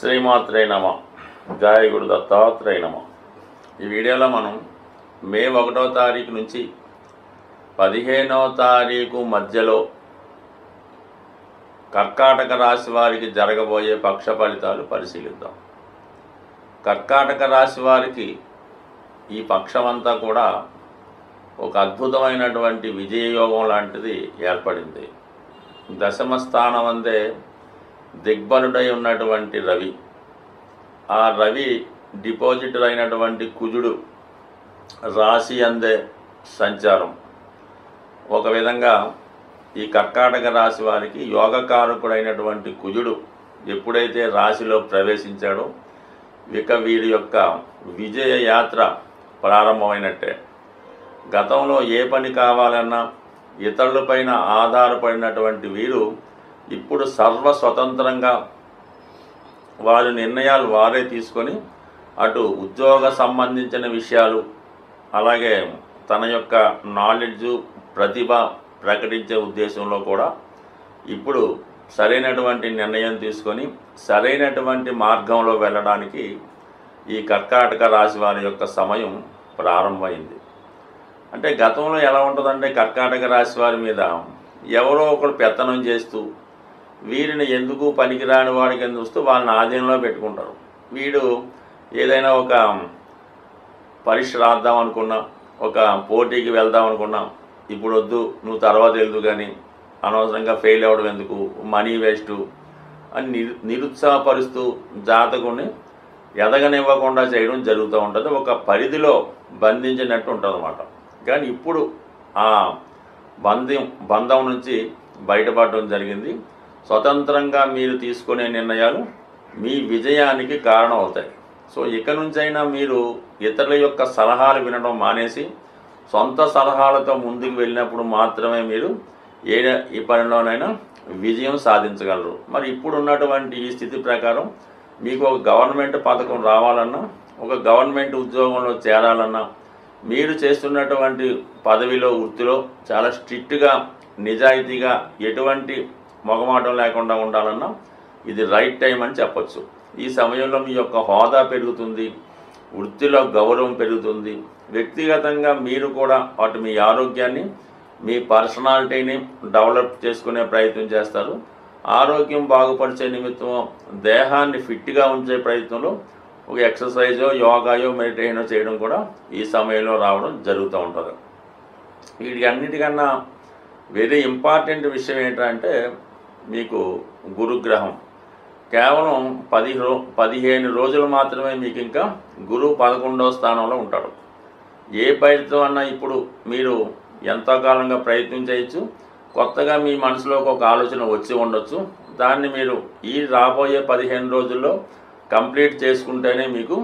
శ్రీమాత్రే నమ. జయ గురు దత్తాత్రేయ నమ. ఈ వీడియోలో మనం మే 1వ తారీఖు నుంచి 15వ తారీఖు మధ్యలో కర్కాటక రాశి వారికి జరగబోయే పక్ష ఫలితాలు పరిశీలిద్దాం. కర్కాటక రాశి వారికి ఈ పక్షమంతా కూడా ఒక అద్భుతమైనటువంటి విజయయోగం లాంటిది ఏర్పడింది. దశమ స్థానం అందే దిగ్బలుడై ఉన్నటువంటి రవి, ఆ రవి డిపాజిటర్ అయినటువంటి కుజుడు రాశి అందే సంచారం ఒక విధంగా ఈ కర్కాటక రాశి వారికి యోగకారకుడైనటువంటి కుజుడు ఎప్పుడైతే రాశిలో ప్రవేశించాడో ఇక వీరి యొక్క విజయ యాత్ర ప్రారంభమైనట్టే. గతంలో ఏ పని కావాలన్నా ఇతరులపైన ఆధారపడినటువంటి వీరు ఇప్పుడు సర్వస్వతంత్రంగా వారి నిర్ణయాలు వారే తీసుకొని అటు ఉద్యోగ సంబంధించిన విషయాలు, అలాగే తన యొక్క నాలెడ్జు ప్రతిభ ప్రకటించే ఉద్దేశంలో కూడా ఇప్పుడు సరైనటువంటి నిర్ణయం తీసుకొని సరైనటువంటి మార్గంలో వెళ్ళడానికి ఈ కర్కాటక రాశి వారి యొక్క సమయం ప్రారంభమైంది. అంటే గతంలో ఎలా ఉంటుందంటే కర్కాటక రాశి వారి మీద ఎవరో ఒకరు పెత్తనం చేస్తూ వీరిని ఎందుకు పనికిరాని వాడికి ఎందుకు వస్తూ వాళ్ళని ఆధీనంలో పెట్టుకుంటారు. వీడు ఏదైనా ఒక పరీక్ష రాద్దాం అనుకున్నా, ఒక పోటీకి వెళ్దాం అనుకున్నా, ఇప్పుడు వద్దు నువ్వు తర్వాత వెళ్దు కానీ అనవసరంగా ఫెయిల్ అవ్వడం ఎందుకు, మనీ వేస్టు అని నిరుత్సాహపరుస్తూ జాతకుని ఎదగనివ్వకుండా చేయడం జరుగుతూ ఉంటుంది. ఒక పరిధిలో బంధించినట్టు ఉంటుంది అన్నమాట. కానీ ఇప్పుడు ఆ బంధం నుంచి బయటపడడం జరిగింది. స్వతంత్రంగా మీరు తీసుకునే నిర్ణయాలు మీ విజయానికి కారణం అవుతాయి. సో ఇక నుంచైనా మీరు ఇతరుల యొక్క సలహాలు వినడం మానేసి సొంత సలహాలతో ముందుకు వెళ్ళినప్పుడు మాత్రమే మీరు ఈ పనిలోనైనా విజయం సాధించగలరు. మరి ఇప్పుడు ఉన్నటువంటి ఈ స్థితి ప్రకారం మీకు ఒక గవర్నమెంట్ పథకం రావాలన్నా, ఒక గవర్నమెంట్ ఉద్యోగంలో చేరాలన్నా, మీరు చేస్తున్నటువంటి పదవిలో వృత్తిలో చాలా స్ట్రిక్ట్గా నిజాయితీగా ఎటువంటి మొగమాటం లేకుండా ఉండాలన్నా ఇది రైట్ టైం అని చెప్పచ్చు. ఈ సమయంలో మీ యొక్క హోదా పెరుగుతుంది, వృత్తిలో గౌరవం పెరుగుతుంది. వ్యక్తిగతంగా మీరు కూడా అటు మీ ఆరోగ్యాన్ని, మీ పర్సనాలిటీని డెవలప్ చేసుకునే ప్రయత్నం చేస్తారు. ఆరోగ్యం బాగుపరిచే నిమిత్తం దేహాన్ని ఫిట్గా ఉంచే ప్రయత్నంలో ఒక ఎక్సర్సైజో, యోగాయో, మెడిటేషనో చేయడం కూడా ఈ సమయంలో రావడం జరుగుతూ ఉంటుంది. వీటి అన్నిటికన్నా వెరీ ఇంపార్టెంట్ విషయం ఏంటంటే మీకు గురుగ్రహం కేవలం 15 రోజులు మాత్రమే మీకు ఇంకా గురువు 11వ స్థానంలో ఉంటాడు. ఏ ప్రయత్నం అన్నా ఇప్పుడు మీరు ఎంతో కాలంగా ప్రయత్నం చేయొచ్చు. కొత్తగా మీ మనసులోకి ఒక ఆలోచన వచ్చి ఉండొచ్చు. దాన్ని మీరు ఈ రాబోయే 15 రోజుల్లో కంప్లీట్ చేసుకుంటేనే మీకు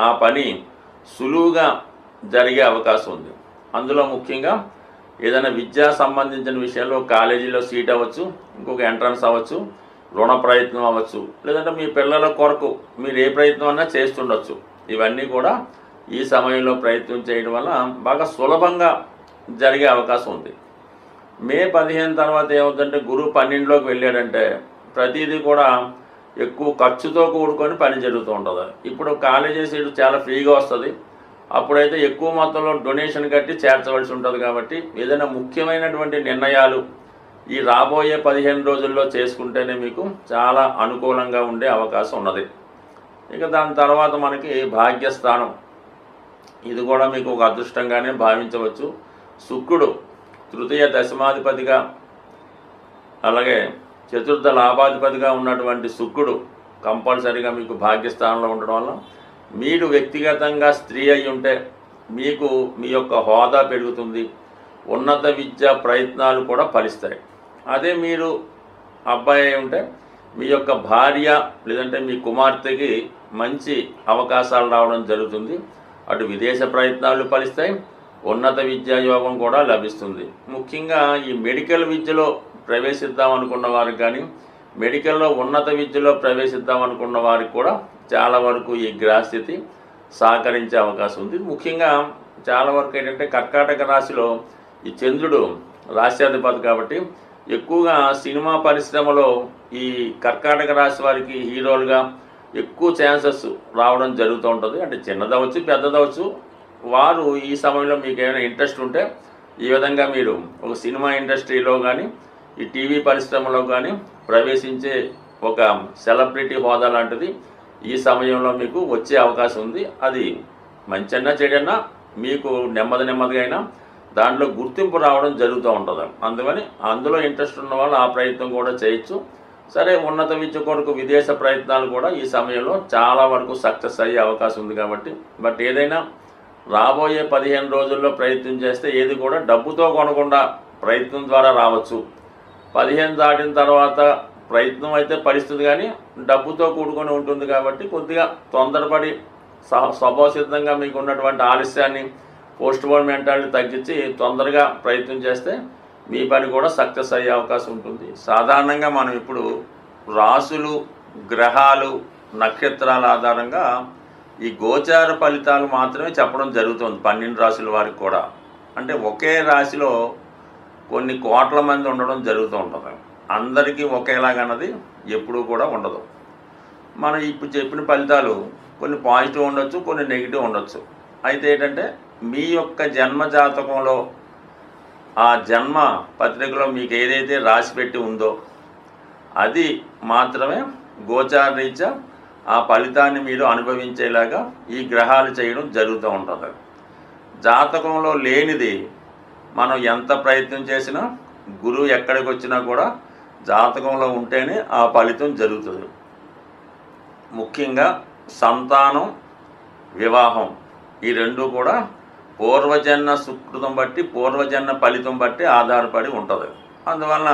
ఆ పని సులువుగా జరిగే అవకాశం ఉంది. అందులో ముఖ్యంగా ఏదైనా విద్యా సంబంధించిన విషయాల్లో కాలేజీలో సీట్ అవ్వచ్చు, ఇంకొక ఎంట్రన్స్ అవ్వచ్చు, రుణ ప్రయత్నం అవ్వచ్చు, లేదంటే మీ పిల్లల కొరకు మీరు ఏ ప్రయత్నం అన్నా చేస్తుండొచ్చు. ఇవన్నీ కూడా ఈ సమయంలో ప్రయత్నం చేయడం వల్ల బాగా సులభంగా జరిగే అవకాశం ఉంది. మే 15 తర్వాత ఏమవుతుందంటే గురువు 12లోకి వెళ్ళాడంటే ప్రతిదీ కూడా ఎక్కువ ఖర్చుతో కూడుకొని పని జరుగుతూ ఉంటుంది. ఇప్పుడు కాలేజీ సీటు చాలా ఫ్రీగా వస్తుంది. అప్పుడైతే ఎక్కువ మొత్తంలో డొనేషన్ కట్టి చేర్చవలసి ఉంటుంది. కాబట్టి ఏదైనా ముఖ్యమైనటువంటి నిర్ణయాలు ఈ రాబోయే 15 రోజుల్లో చేసుకుంటేనే మీకు చాలా అనుకూలంగా ఉండే అవకాశం ఉన్నది. ఇక దాని తర్వాత మనకి భాగ్యస్థానం, ఇది కూడా మీకు ఒక అదృష్టంగానే భావించవచ్చు. శుక్రుడు తృతీయ దశమాధిపతిగా, అలాగే చతుర్థ లాభాధిపతిగా ఉన్నటువంటి శుక్రుడు కంపల్సరీగా మీకు భాగ్యస్థానంలో ఉండడం వల్ల మీరు వ్యక్తిగతంగా స్త్రీ అయి ఉంటే మీకు మీ యొక్క హోదా పెరుగుతుంది, ఉన్నత విద్యా ప్రయత్నాలు కూడా ఫలిస్తాయి. అదే మీరు అబ్బాయి అయి ఉంటే మీ యొక్క భార్య లేదంటే మీ కుమార్తెకి మంచి అవకాశాలు రావడం జరుగుతుంది. అటు విదేశ ప్రయత్నాలు ఫలిస్తాయి, ఉన్నత విద్యా యోగం కూడా లభిస్తుంది. ముఖ్యంగా ఈ మెడికల్ విద్యలో ప్రవేశిద్దాం అనుకున్న వారికి కానీ, మెడికల్లో ఉన్నత విద్యలో ప్రవేశిద్దాం అనుకున్న వారికి కూడా చాలా వరకు ఈ గ్రహస్థితి సహకరించే అవకాశం ఉంది. ముఖ్యంగా చాలా వరకు ఏంటంటే కర్కాటక రాశిలో ఈ చంద్రుడు రాశ్యాధిపతి కాబట్టి ఎక్కువగా సినిమా పరిశ్రమలో ఈ కర్కాటక రాశి వారికి హీరోలుగా ఎక్కువ ఛాన్సెస్ రావడం జరుగుతూ ఉంటుంది. అంటే చిన్నదవచ్చు పెద్దదవచ్చు. వారు ఈ సమయంలో మీకు ఏమైనా ఇంట్రెస్ట్ ఉంటే ఈ విధంగా మీరు ఒక సినిమా ఇండస్ట్రీలో కానీ ఈ టీవీ పరిశ్రమలో కానీ ప్రవేశించే ఒక సెలబ్రిటీ హోదా లాంటిది ఈ సమయంలో మీకు వచ్చే అవకాశం ఉంది. అది మంచన్నా చెడన్నా మీకు నెమ్మదిగా అయినా దాంట్లో గుర్తింపు రావడం జరుగుతూ ఉంటుంది. అందుకని అందులో ఇంట్రెస్ట్ ఉన్న వాళ్ళు ఆ ప్రయత్నం కూడా చేయొచ్చు. సరే, ఉన్నత విద్య కొరకు విదేశ ప్రయత్నాలు కూడా ఈ సమయంలో చాలా వరకు సక్సెస్ అయ్యే అవకాశం ఉంది కాబట్టి. బట్ ఏదైనా రాబోయే 15 రోజుల్లో ప్రయత్నం చేస్తే ఏది కూడా డబ్బుతో కొనకుండా ప్రయత్నం ద్వారా రావచ్చు. 15 దాటిన తర్వాత ప్రయత్నం అయితే పరిస్థితి కానీ డబ్బుతో కూడుకొని ఉంటుంది కాబట్టి కొద్దిగా తొందరపడి స్వభావసిద్ధంగా మీకు ఉన్నటువంటి ఆలస్యాన్ని పోస్ట్పోన్ మెంటాలిటీ తగ్గించి తొందరగా ప్రయత్నం చేస్తే మీ పని కూడా సక్సెస్ అయ్యే అవకాశం ఉంటుంది. సాధారణంగా మనం ఇప్పుడు రాసులు, గ్రహాలు, నక్షత్రాల ఆధారంగా ఈ గోచార ఫలితాలు మాత్రమే చెప్పడం జరుగుతుంది 12 రాశుల వారికి కూడా. అంటే ఒకే రాశిలో కొన్ని కోట్ల మంది ఉండడం జరుగుతూ ఉంటుంది. అందరికీ ఒకేలాగన్నది ఎప్పుడూ కూడా ఉండదు. మనం ఇప్పుడు చెప్పిన ఫలితాలు కొన్ని పాజిటివ్ ఉండొచ్చు, కొన్ని నెగిటివ్ ఉండొచ్చు. అయితే ఏంటంటే మీ యొక్క జన్మ జాతకంలో ఆ జన్మ పత్రికలో మీకు ఏదైతే రాసి పెట్టి ఉందో అది మాత్రమే గోచార రీత్యా ఆ ఫలితాన్ని మీరు అనుభవించేలాగా ఈ గ్రహాలు చేయడం జరుగుతూ ఉంటుంది. జాతకంలో లేనిది మనం ఎంత ప్రయత్నం చేసినా, గురువు ఎక్కడికి వచ్చినా కూడా జాతకంలో ఉంటేనే ఆ ఫలితం జరుగుతుంది. ముఖ్యంగా సంతానం, వివాహం ఈ రెండు కూడా పూర్వజన్మ సుకృతం బట్టి, పూర్వజన్మ ఫలితం బట్టి ఆధారపడి ఉంటుంది. అందువలన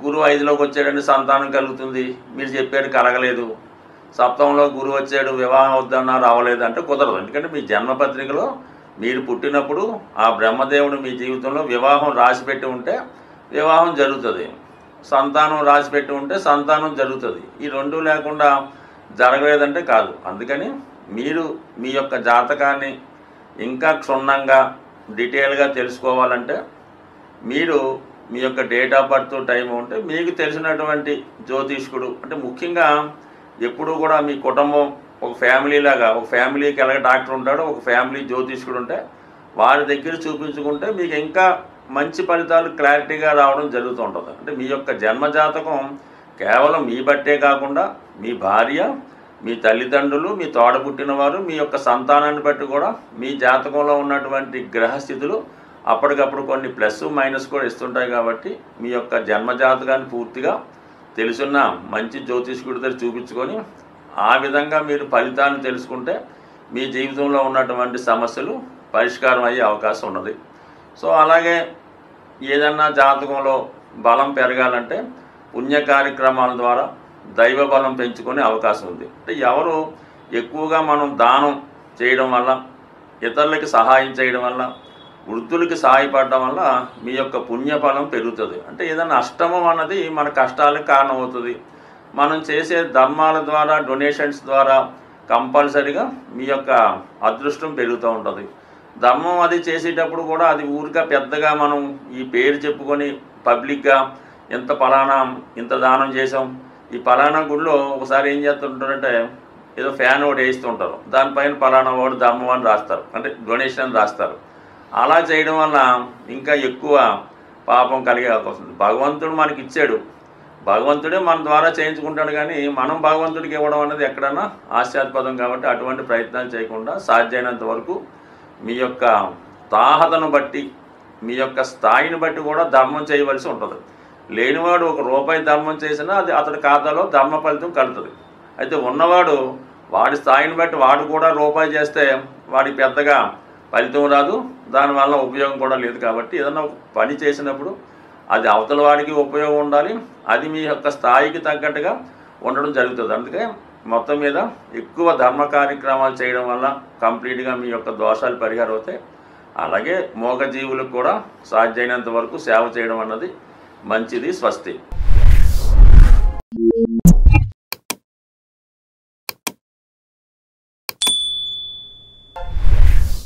గురువు 5లోకి వచ్చాడంటే సంతానం కలుగుతుంది, మీరు చెప్పాడు కలగలేదు. సప్తమంలో గురువు వచ్చాడు, వివాహం వద్దన్నారు, అవ్వలేదు అంటే కుదరదు. ఎందుకంటే మీ జన్మపత్రికలో మీరు పుట్టినప్పుడు ఆ బ్రహ్మదేవుడు మీ జీవితంలో వివాహం రాసిపెట్టి ఉంటే వివాహం జరుగుతుంది, సంతానం రాసిపెట్టి ఉంటే సంతానం జరుగుతుంది. ఈ రెండు లేకుండా జరగలేదంటే కాదు. అందుకని మీరు మీ యొక్క జాతకాన్ని ఇంకా క్షుణ్ణంగా డీటెయిల్గా తెలుసుకోవాలంటే మీరు మీ యొక్క డేట్ ఆఫ్ బర్త్ టైం ఉంటే మీకు తెలిసినటువంటి జ్యోతిష్కుడు, అంటే ముఖ్యంగా ఎప్పుడూ కూడా మీ కుటుంబం ఒక ఫ్యామిలీ లాగా, ఒక ఫ్యామిలీకి ఎలాగ డాక్టర్ ఉంటాడో ఒక ఫ్యామిలీ జ్యోతిష్కుడు ఉంటే వారి దగ్గర చూపించుకుంటే మీకు ఇంకా మంచి ఫలితాలు క్లారిటీగా రావడం జరుగుతూ ఉంటుంది. అంటే మీ యొక్క జన్మజాతకం కేవలం మీ బట్టే కాకుండా మీ భార్య, మీ తల్లిదండ్రులు, మీ తోడబుట్టినవారు, మీ యొక్క సంతానాన్ని బట్టి కూడా మీ జాతకంలో ఉన్నటువంటి గ్రహస్థితులు అప్పటికప్పుడు కొన్ని ప్లస్ మైనస్ కూడా ఇస్తుంటాయి. కాబట్టి మీ యొక్క జన్మజాతకాన్ని పూర్తిగా తెలుసున్న మంచి జ్యోతిష్కుడి దగ్గర చూపించుకొని ఆ విధంగా మీరు ఫలితాన్ని తెలుసుకుంటే మీ జీవితంలో ఉన్నటువంటి సమస్యలు పరిష్కారం అయ్యే అవకాశం ఉన్నది. సో అలాగే ఏదన్నా జాతకంలో బలం పెరగాలంటే పుణ్య కార్యక్రమాల ద్వారా దైవ బలం పెంచుకునే అవకాశం ఉంది. అంటే ఎవరు ఎక్కువగా మనం దానం చేయడం వల్ల, ఇతరులకి సహాయం చేయడం వల్ల, వృద్ధులకి సహాయపడడం వల్ల మీ యొక్క పుణ్యఫలం పెరుగుతుంది. అంటే ఏదైనా అష్టమం అన్నది మన కష్టాలకు కారణమవుతుంది. మనం చేసే ధర్మాల ద్వారా, డొనేషన్స్ ద్వారా కంపల్సరీగా మీ యొక్క అదృష్టం పెరుగుతూ ఉంటుంది. ధర్మం అది చేసేటప్పుడు కూడా అది ఊరిగా పెద్దగా మనం ఈ పేరు చెప్పుకొని పబ్లిక్గా ఇంత దానం చేసాం, ఈ పలానా గుడిలో ఒకసారి ఏం చేస్తుంటారంటే ఏదో ఫ్యాన్ ఒకటి వేస్తుంటారు, దానిపైన పలానా వాడు ధర్మం అని రాస్తారు, అంటే డొనేషన్ అని రాస్తారు. అలా చేయడం వల్ల ఇంకా ఎక్కువ పాపం కలిగే అవకాశం ఉంది. భగవంతుడు మనకి ఇచ్చాడు, భగవంతుడే మన ద్వారా చేయించుకుంటాడు, కానీ మనం భగవంతుడికి ఇవ్వడం అనేది ఎక్కడన్నా ఆశ్చర్యపదం. కాబట్టి అటువంటి ప్రయత్నాలు చేయకుండా సాధ్యమైనంత వరకు మీ యొక్క తాహతను బట్టి, మీ యొక్క స్థాయిని బట్టి కూడా ధర్మం చేయవలసి ఉంటుంది. లేనివాడు ₹1 ధర్మం చేసినా అది అతడి ఖాతాలో ధర్మ ఫలితం కలుగుతుంది. అయితే ఉన్నవాడు వాడి స్థాయిని బట్టి వాడు కూడా ₹1 చేస్తే వాడికి పెద్దగా ఫలితం రాదు, దానివల్ల ఉపయోగం కూడా లేదు. కాబట్టి ఏదన్నా ఒక పని చేసినప్పుడు అది అవతల వాడికి ఉపయోగం ఉండాలి, అది మీ యొక్క స్థాయికి తగ్గట్టుగా ఉండడం జరుగుతుంది. అందుకే మొత్తం మీద ఎక్కువ ధర్మ కార్యక్రమాలు చేయడం వల్ల కంప్లీట్గా మీ యొక్క దోషాలు పరిహారం అవుతాయి. అలాగే మూగజీవులకు కూడా సాధ్యమైనంత వరకు సేవ చేయడం అన్నది మంచిది. స్వస్తి.